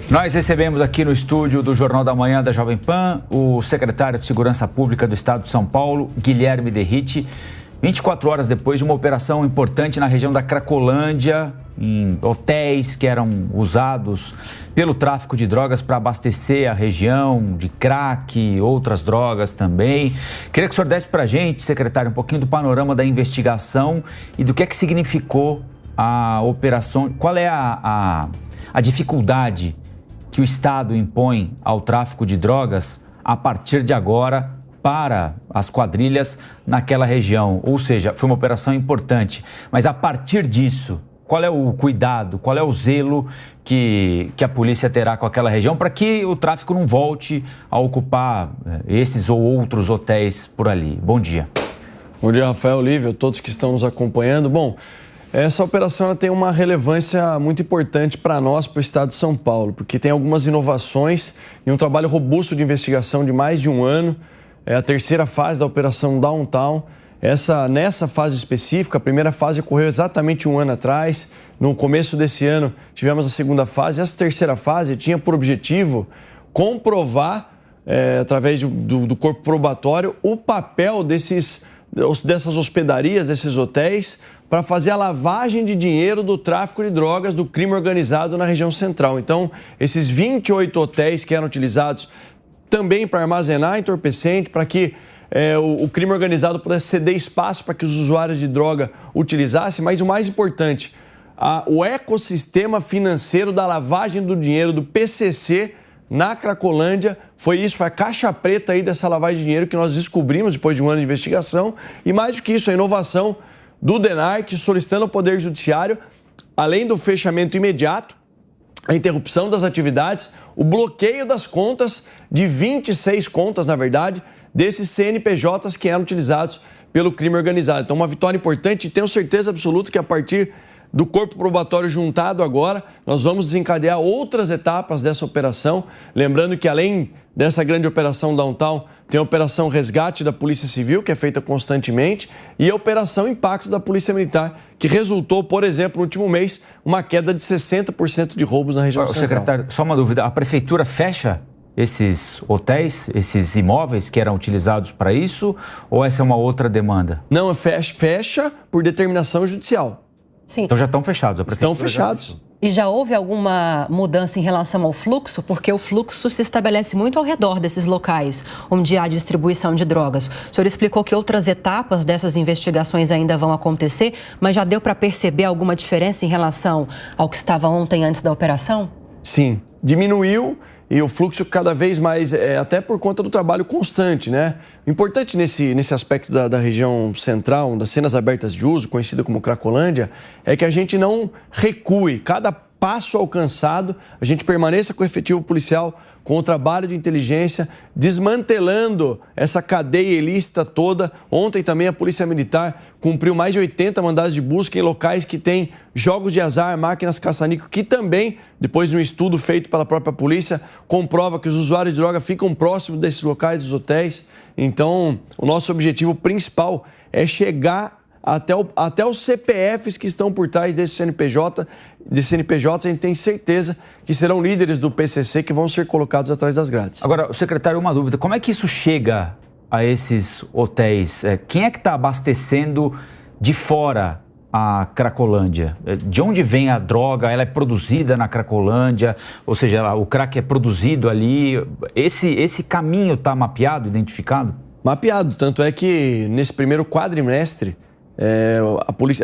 Nós recebemos aqui no estúdio do Jornal da Manhã da Jovem Pan o secretário de Segurança Pública do Estado de São Paulo, Guilherme Derrite, 24 horas depois de uma operação importante na região da Cracolândia, em hotéis que eram usados pelo tráfico de drogas para abastecer a região de crack e outras drogas também. Queria que o senhor desse para a gente, secretário, um pouquinho do panorama da investigação e do que é que significou a operação, qual é a dificuldade que o Estado impõe ao tráfico de drogas a partir de agora para as quadrilhas naquela região. Ou seja, foi uma operação importante, mas a partir disso, qual é o cuidado, qual é o zelo que a polícia terá com aquela região para que o tráfico não volte a ocupar esses ou outros hotéis por ali? Bom dia. Bom dia, Rafael, Lívia, todos que estão nos acompanhando. Bom, essa operação ela tem uma relevância muito importante para nós, para o Estado de São Paulo, porque tem algumas inovações e um trabalho robusto de investigação de mais de um ano. É a terceira fase da Operação Downtown. Nessa fase específica, a primeira fase ocorreu exatamente um ano atrás. No começo desse ano, tivemos a segunda fase. Essa terceira fase tinha por objetivo comprovar, através do corpo probatório, o papel dessas hospedarias, desses hotéis, para fazer a lavagem de dinheiro do tráfico de drogas, do crime organizado na região central. Então, esses 28 hotéis que eram utilizados também para armazenar entorpecente, para que o crime organizado pudesse ceder espaço para que os usuários de droga utilizassem, mas o mais importante, o ecossistema financeiro da lavagem do dinheiro do PCC na Cracolândia, foi a caixa preta aí dessa lavagem de dinheiro que nós descobrimos depois de um ano de investigação. E mais do que isso, a inovação do DENARC solicitando ao Poder Judiciário, além do fechamento imediato, a interrupção das atividades, o bloqueio das contas, de 26 contas, na verdade, desses CNPJs que eram utilizados pelo crime organizado. Então, uma vitória importante e tenho certeza absoluta que a partir do corpo probatório juntado agora, nós vamos desencadear outras etapas dessa operação. Lembrando que além dessa grande operação Downtown, tem a operação Resgate da Polícia Civil, que é feita constantemente, e a operação Impacto da Polícia Militar, que resultou, por exemplo, no último mês, uma queda de 60% de roubos na região central. Secretário, só uma dúvida, a Prefeitura fecha esses hotéis, esses imóveis que eram utilizados para isso, ou essa é uma outra demanda? Não, fecha por determinação judicial. Sim. Então já estão fechados? Estão fechados. E já houve alguma mudança em relação ao fluxo? Porque o fluxo se estabelece muito ao redor desses locais onde há distribuição de drogas. O senhor explicou que outras etapas dessas investigações ainda vão acontecer, mas já deu para perceber alguma diferença em relação ao que estava ontem antes da operação? Sim, diminuiu e o fluxo cada vez mais, até por conta do trabalho constante, né? O importante nesse aspecto da região central, das cenas abertas de uso, conhecida como Cracolândia, é que a gente não recue. Cada passo alcançado, a gente permaneça com o efetivo policial, com o trabalho de inteligência, desmantelando essa cadeia ilícita toda. Ontem também a Polícia Militar cumpriu mais de 80 mandados de busca em locais que têm jogos de azar, máquinas caça-níquel, que também, depois de um estudo feito pela própria polícia, comprova que os usuários de droga ficam próximos desses locais, dos hotéis. Então, o nosso objetivo principal é chegar até os CPFs que estão por trás desse CNPJ, a gente tem certeza que serão líderes do PCC que vão ser colocados atrás das grades. Agora, secretário, uma dúvida, como é que isso chega a esses hotéis? Quem é que está abastecendo de fora a Cracolândia? De onde vem a droga? Ela é produzida na Cracolândia? Ou seja, o crack é produzido ali? Esse caminho está mapeado, identificado? Mapeado, tanto é que nesse primeiro quadrimestre,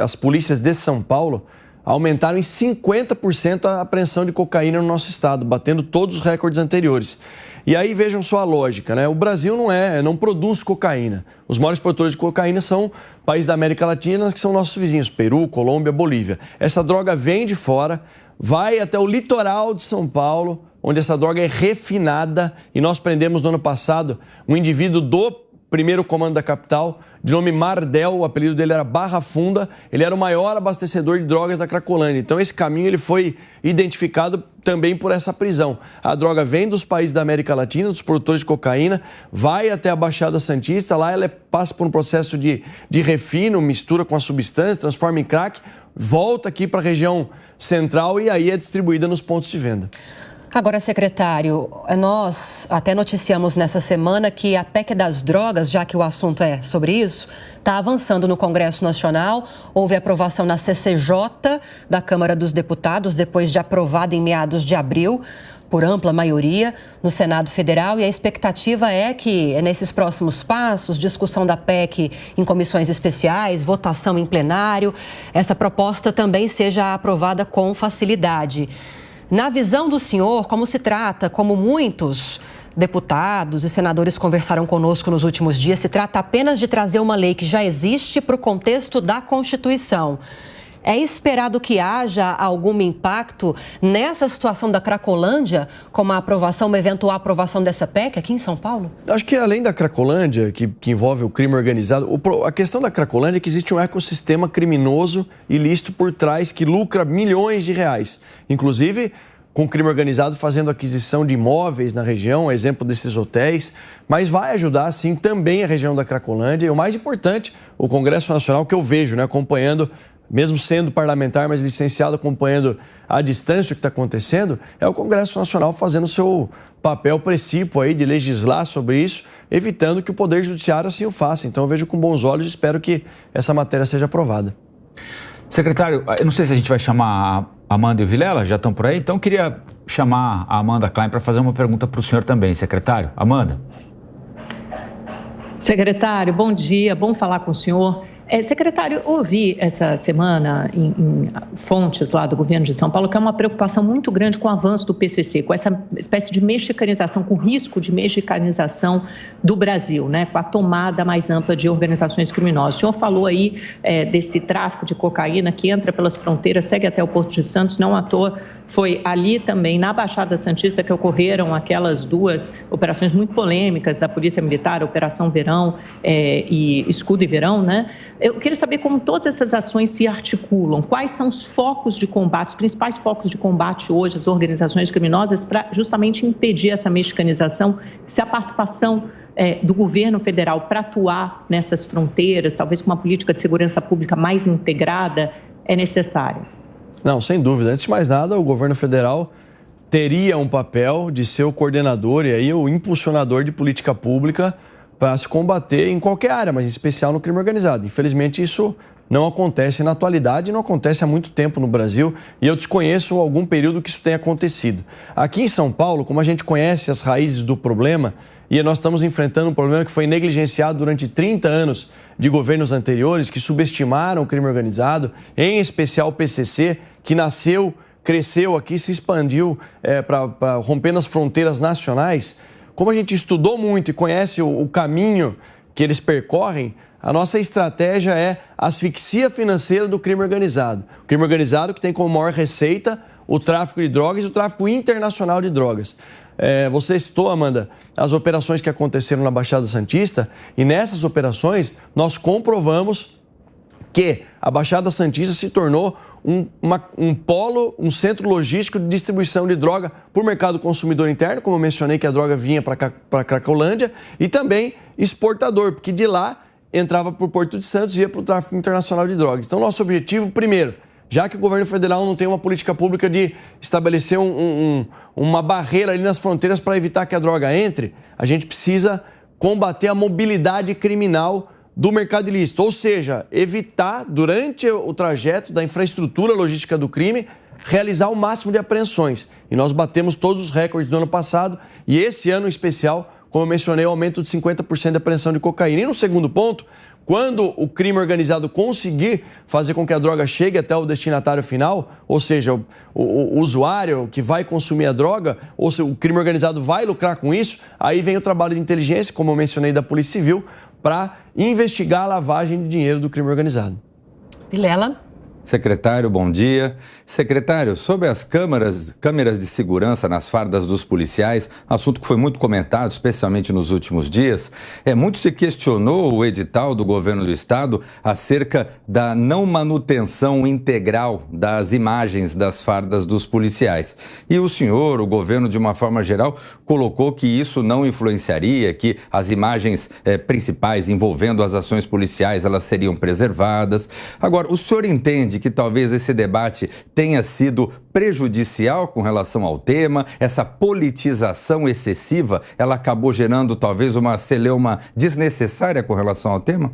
as polícias de São Paulo aumentaram em 50% a apreensão de cocaína no nosso estado, batendo todos os recordes anteriores. E aí vejam só a lógica, né? O Brasil não produz cocaína. Os maiores produtores de cocaína são países da América Latina, que são nossos vizinhos, Peru, Colômbia, Bolívia. Essa droga vem de fora, vai até o litoral de São Paulo, onde essa droga é refinada, e nós prendemos no ano passado um indivíduo do primeiro comando da capital, de nome Mardel, o apelido dele era Barra Funda, ele era o maior abastecedor de drogas da Cracolândia. Então esse caminho ele foi identificado também por essa prisão. A droga vem dos países da América Latina, dos produtores de cocaína, vai até a Baixada Santista, lá ela passa por um processo de refino, mistura com a substância, transforma em crack, volta aqui para a região central e aí é distribuída nos pontos de venda. Agora, secretário, nós até noticiamos nessa semana que a PEC das drogas, já que o assunto é sobre isso, está avançando no Congresso Nacional. Houve aprovação na CCJ da Câmara dos Deputados, depois de aprovada em meados de abril, por ampla maioria, no Senado Federal. E a expectativa é que, nesses próximos passos, discussão da PEC em comissões especiais, votação em plenário, essa proposta também seja aprovada com facilidade. Na visão do senhor, como se trata, como muitos deputados e senadores conversaram conosco nos últimos dias, se trata apenas de trazer uma lei que já existe para o contexto da Constituição. É esperado que haja algum impacto nessa situação da Cracolândia, como uma eventual aprovação dessa PEC aqui em São Paulo? Acho que além da Cracolândia, que envolve o crime organizado, a questão da Cracolândia é que existe um ecossistema criminoso ilícito por trás que lucra milhões de reais. Inclusive com crime organizado fazendo aquisição de imóveis na região, exemplo desses hotéis, mas vai ajudar, sim, também a região da Cracolândia. E o mais importante, o Congresso Nacional, que eu vejo, acompanhando, mesmo sendo parlamentar, mas licenciado, acompanhando à distância o que está acontecendo, é o Congresso Nacional fazendo o seu papel precípio aí de legislar sobre isso, evitando que o Poder Judiciário assim o faça. Então eu vejo com bons olhos e espero que essa matéria seja aprovada. Secretário, eu não sei se a gente vai chamar a Amanda e o Vilela, já estão por aí, então eu queria chamar a Amanda Klein para fazer uma pergunta para o senhor também, secretário. Amanda. Secretário, bom dia, bom falar com o senhor. Secretário, eu ouvi essa semana em fontes lá do governo de São Paulo que é uma preocupação muito grande com o avanço do PCC, com essa espécie de mexicanização, com o risco de mexicanização do Brasil, com a tomada mais ampla de organizações criminosas. O senhor falou aí desse tráfico de cocaína que entra pelas fronteiras, segue até o Porto de Santos, não à toa, foi ali também, na Baixada Santista, que ocorreram aquelas duas operações muito polêmicas da Polícia Militar, Operação Verão e Escudo e Verão, Eu queria saber como todas essas ações se articulam, quais são os focos de combate, os principais focos de combate hoje às organizações criminosas para justamente impedir essa mexicanização, se a participação do governo federal para atuar nessas fronteiras, talvez com uma política de segurança pública mais integrada, é necessária. Não, sem dúvida. Antes de mais nada, o governo federal teria um papel de ser o coordenador e aí o impulsionador de política pública para se combater em qualquer área, mas em especial no crime organizado. Infelizmente, isso não acontece na atualidade, não acontece há muito tempo no Brasil e eu desconheço algum período que isso tenha acontecido. Aqui em São Paulo, como a gente conhece as raízes do problema e nós estamos enfrentando um problema que foi negligenciado durante 30 anos de governos anteriores que subestimaram o crime organizado, em especial o PCC, que nasceu, cresceu aqui, se expandiu rompendo as fronteiras nacionais. Como a gente estudou muito e conhece o caminho que eles percorrem, a nossa estratégia é a asfixia financeira do crime organizado. O crime organizado que tem como maior receita o tráfico de drogas e o tráfico internacional de drogas. Você citou, Amanda, as operações que aconteceram na Baixada Santista e nessas operações nós comprovamos que a Baixada Santista se tornou um polo, um centro logístico de distribuição de droga para o mercado consumidor interno, como eu mencionei que a droga vinha para a Cracolândia, e também exportador, porque de lá entrava para o Porto de Santos e ia para o tráfico internacional de drogas. Então, nosso objetivo, primeiro, já que o governo federal não tem uma política pública de estabelecer uma barreira ali nas fronteiras para evitar que a droga entre, a gente precisa combater a mobilidade criminal do mercado ilícito, ou seja, evitar, durante o trajeto da infraestrutura logística do crime, realizar o máximo de apreensões. E nós batemos todos os recordes do ano passado e esse ano em especial, como eu mencionei, o aumento de 50% de apreensão de cocaína. E no segundo ponto, quando o crime organizado conseguir fazer com que a droga chegue até o destinatário final, ou seja, o usuário que vai consumir a droga, ou seja, o crime organizado vai lucrar com isso, aí vem o trabalho de inteligência, como eu mencionei, da Polícia Civil, para investigar a lavagem de dinheiro do crime organizado. Vilela. Secretário, bom dia. Secretário, sobre as câmeras de segurança nas fardas dos policiais, assunto que foi muito comentado, especialmente nos últimos dias, muito se questionou o edital do governo do estado acerca da não manutenção integral das imagens das fardas dos policiais. E o senhor, o governo, de uma forma geral, colocou que isso não influenciaria, que as imagens principais envolvendo as ações policiais, elas seriam preservadas. Agora, o senhor entende entende que talvez esse debate tenha sido prejudicial com relação ao tema? Essa politização excessiva, ela acabou gerando talvez uma celeuma desnecessária com relação ao tema?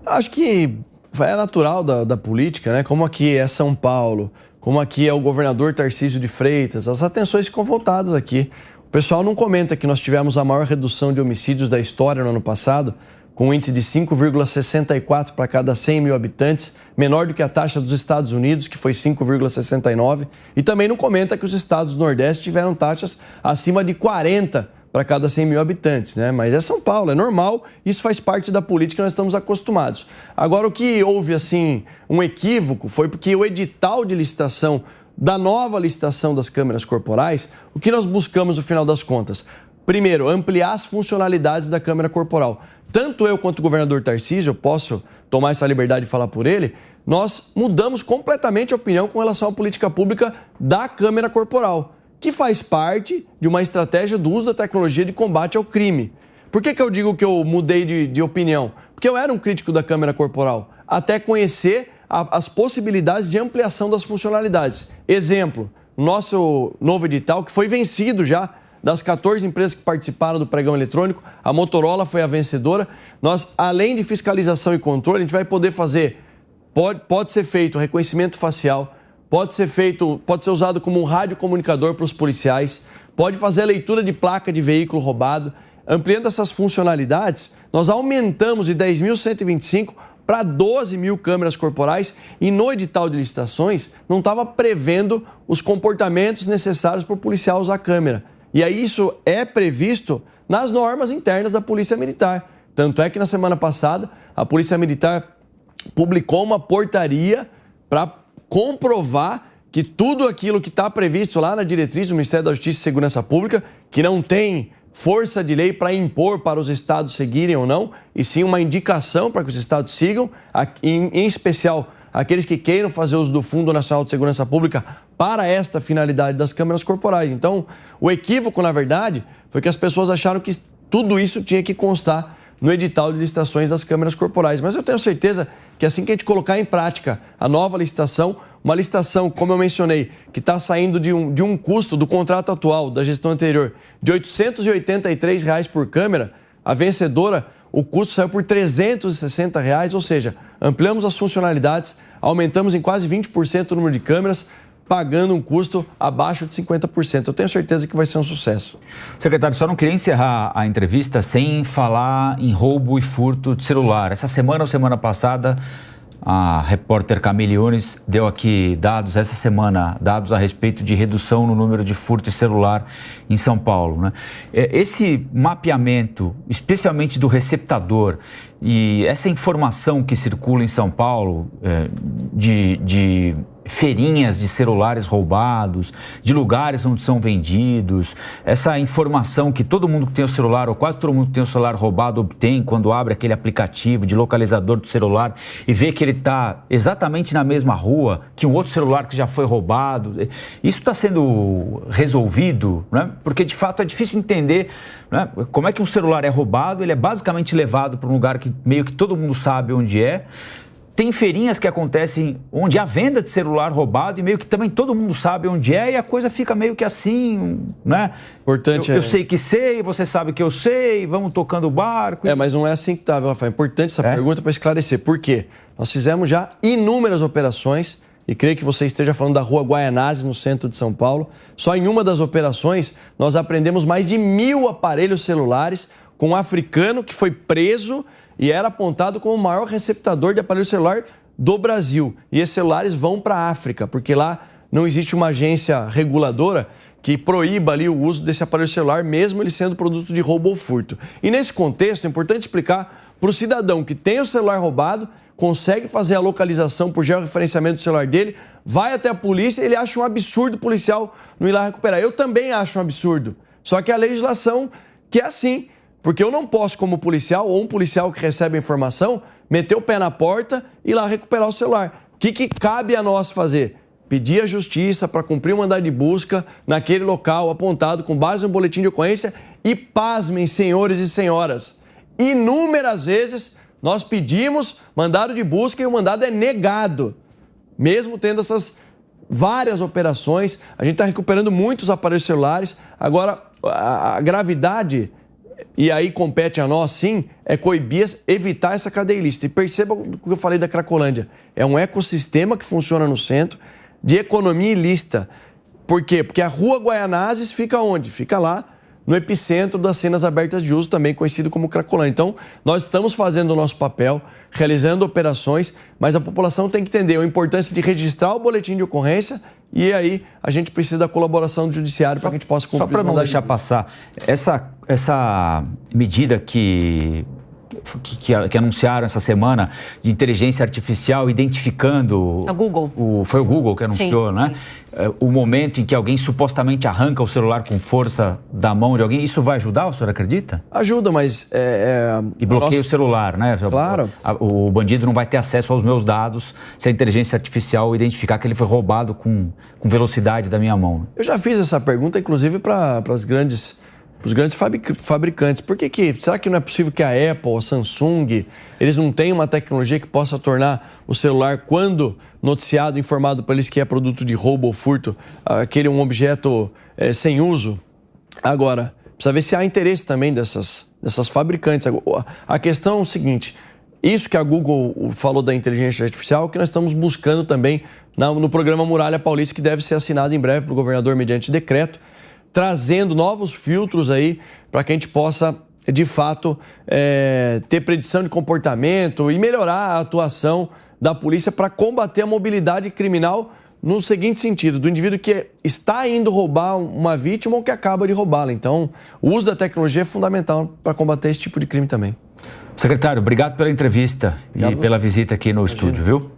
Acho que é natural da política, né? Como aqui é São Paulo, como aqui é o governador Tarcísio de Freitas, as atenções ficam voltadas aqui. O pessoal não comenta que nós tivemos a maior redução de homicídios da história no ano passado, com um índice de 5,64 para cada 100 mil habitantes, menor do que a taxa dos Estados Unidos, que foi 5,69. E também não comenta que os estados do Nordeste tiveram taxas acima de 40 para cada 100 mil habitantes, né? Mas é São Paulo, é normal, isso faz parte da política, nós estamos acostumados. Agora, o que houve, assim, um equívoco foi porque o edital de licitação da nova licitação das câmeras corporais, o que nós buscamos no final das contas? Primeiro, ampliar as funcionalidades da câmera corporal. Tanto eu quanto o governador Tarcísio, eu posso tomar essa liberdade de falar por ele, nós mudamos completamente a opinião com relação à política pública da câmera corporal, que faz parte de uma estratégia do uso da tecnologia de combate ao crime. Por que eu digo que eu mudei de opinião? Porque eu era um crítico da câmera corporal, até conhecer as possibilidades de ampliação das funcionalidades. Exemplo, nosso novo edital, que foi vencido já, das 14 empresas que participaram do pregão eletrônico, a Motorola foi a vencedora. Nós, além de fiscalização e controle, a gente vai poder fazer, pode ser feito reconhecimento facial, pode ser usado como um radiocomunicador para os policiais, pode fazer a leitura de placa de veículo roubado. Ampliando essas funcionalidades, nós aumentamos de 10.125 para 12 mil câmeras corporais e no edital de licitações não estava prevendo os comportamentos necessários para o policial usar a câmera. E aí isso é previsto nas normas internas da Polícia Militar. Tanto é que na semana passada a Polícia Militar publicou uma portaria para comprovar que tudo aquilo que está previsto lá na diretriz do Ministério da Justiça e Segurança Pública, que não tem força de lei para impor para os estados seguirem ou não, e sim uma indicação para que os estados sigam, em especial aqueles que queiram fazer uso do Fundo Nacional de Segurança Pública para esta finalidade das câmeras corporais. Então, o equívoco, na verdade, foi que as pessoas acharam que tudo isso tinha que constar no edital de licitações das câmeras corporais. Mas eu tenho certeza que assim que a gente colocar em prática a nova licitação, uma licitação, como eu mencionei, que está saindo de um custo do contrato atual da gestão anterior de R$ 883 por câmera, a vencedora, o custo saiu por R$ 360, ou seja, ampliamos as funcionalidades, aumentamos em quase 20% o número de câmeras, pagando um custo abaixo de 50%. Eu tenho certeza que vai ser um sucesso. Secretário, só não queria encerrar a entrevista sem falar em roubo e furto de celular. Essa semana ou semana passada, a repórter Camille Yunes deu aqui dados, essa semana, dados a respeito de redução no número de furto de celular em São Paulo, né? Esse mapeamento, especialmente do receptador, e essa informação que circula em São Paulo de feirinhas de celulares roubados, de lugares onde são vendidos, essa informação que todo mundo que tem o celular, ou quase todo mundo que tem o celular roubado, obtém quando abre aquele aplicativo de localizador do celular e vê que ele está exatamente na mesma rua que um outro celular que já foi roubado. Isso está sendo resolvido, né? Porque de fato é difícil entender, né, como é que um celular é roubado. Ele é basicamente levado para um lugar que meio que todo mundo sabe onde é. Tem feirinhas que acontecem onde há venda de celular roubado e meio que também todo mundo sabe onde é, e a coisa fica meio que assim, né? Importante eu sei que sei, você sabe que eu sei, vamos tocando o barco. Mas não é assim que está, Rafael. É importante essa pergunta para esclarecer. Por quê? Nós fizemos já inúmeras operações, e creio que você esteja falando da Rua Guaianazes, no centro de São Paulo. Só em uma das operações, nós apreendemos mais de 1.000 aparelhos celulares com um africano que foi preso e era apontado como o maior receptador de aparelho celular do Brasil. E esses celulares vão para a África, porque lá não existe uma agência reguladora que proíba ali o uso desse aparelho celular, mesmo ele sendo produto de roubo ou furto. E nesse contexto, é importante explicar para o cidadão que tem o celular roubado, consegue fazer a localização por georreferenciamento do celular dele, vai até a polícia e ele acha um absurdo o policial não ir lá recuperar. Eu também acho um absurdo, só que a legislação que é assim. Porque eu não posso, como policial, ou um policial que recebe a informação, meter o pé na porta e ir lá recuperar o celular. O que cabe a nós fazer? Pedir à justiça para cumprir um mandado de busca naquele local apontado com base no boletim de ocorrência e, pasmem, senhores e senhoras, inúmeras vezes nós pedimos mandado de busca e o mandado é negado. mesmo tendo essas várias operações. A gente está recuperando muitos aparelhos celulares. Agora, a gravidade, e aí compete a nós, sim, é coibir, evitar essa cadeia ilícita. E perceba o que eu falei da Cracolândia. É um ecossistema que funciona no centro de economia ilícita. Por quê? Porque a Rua Guaianazes fica onde? Fica lá no epicentro das cenas abertas de uso, também conhecido como Cracolândia. Então, nós estamos fazendo o nosso papel, realizando operações, mas a população tem que entender a importância de registrar o boletim de ocorrência e aí a gente precisa da colaboração do judiciário para que a gente possa cumprir. Só para não deixar passar, essa medida que anunciaram essa semana de inteligência artificial identificando... A Google. Foi o Google que anunciou, sim, né? Sim. O momento em que alguém supostamente arranca o celular com força da mão de alguém, isso vai ajudar, o senhor acredita? Ajuda, mas... E bloqueia o celular, né? Claro. O bandido não vai ter acesso aos meus dados se a inteligência artificial identificar que ele foi roubado com velocidade da minha mão. Eu já fiz essa pergunta, inclusive, para os grandes fabricantes. Será que não é possível que a Apple, a Samsung, eles não tenham uma tecnologia que possa tornar o celular, quando noticiado, informado para eles que é produto de roubo ou furto, aquele um objeto sem uso? Agora, precisa ver se há interesse também dessas fabricantes. A questão é o seguinte, isso que a Google falou da inteligência artificial, que nós estamos buscando também no programa Muralha Paulista, que deve ser assinado em breve pelo governador mediante decreto, trazendo novos filtros aí para que a gente possa, de fato, ter predição de comportamento e melhorar a atuação da polícia para combater a mobilidade criminal no seguinte sentido, do indivíduo que está indo roubar uma vítima ou que acaba de roubá-la. Então, o uso da tecnologia é fundamental para combater esse tipo de crime também. Secretário, obrigado pela entrevista e pela visita aqui no estúdio, viu?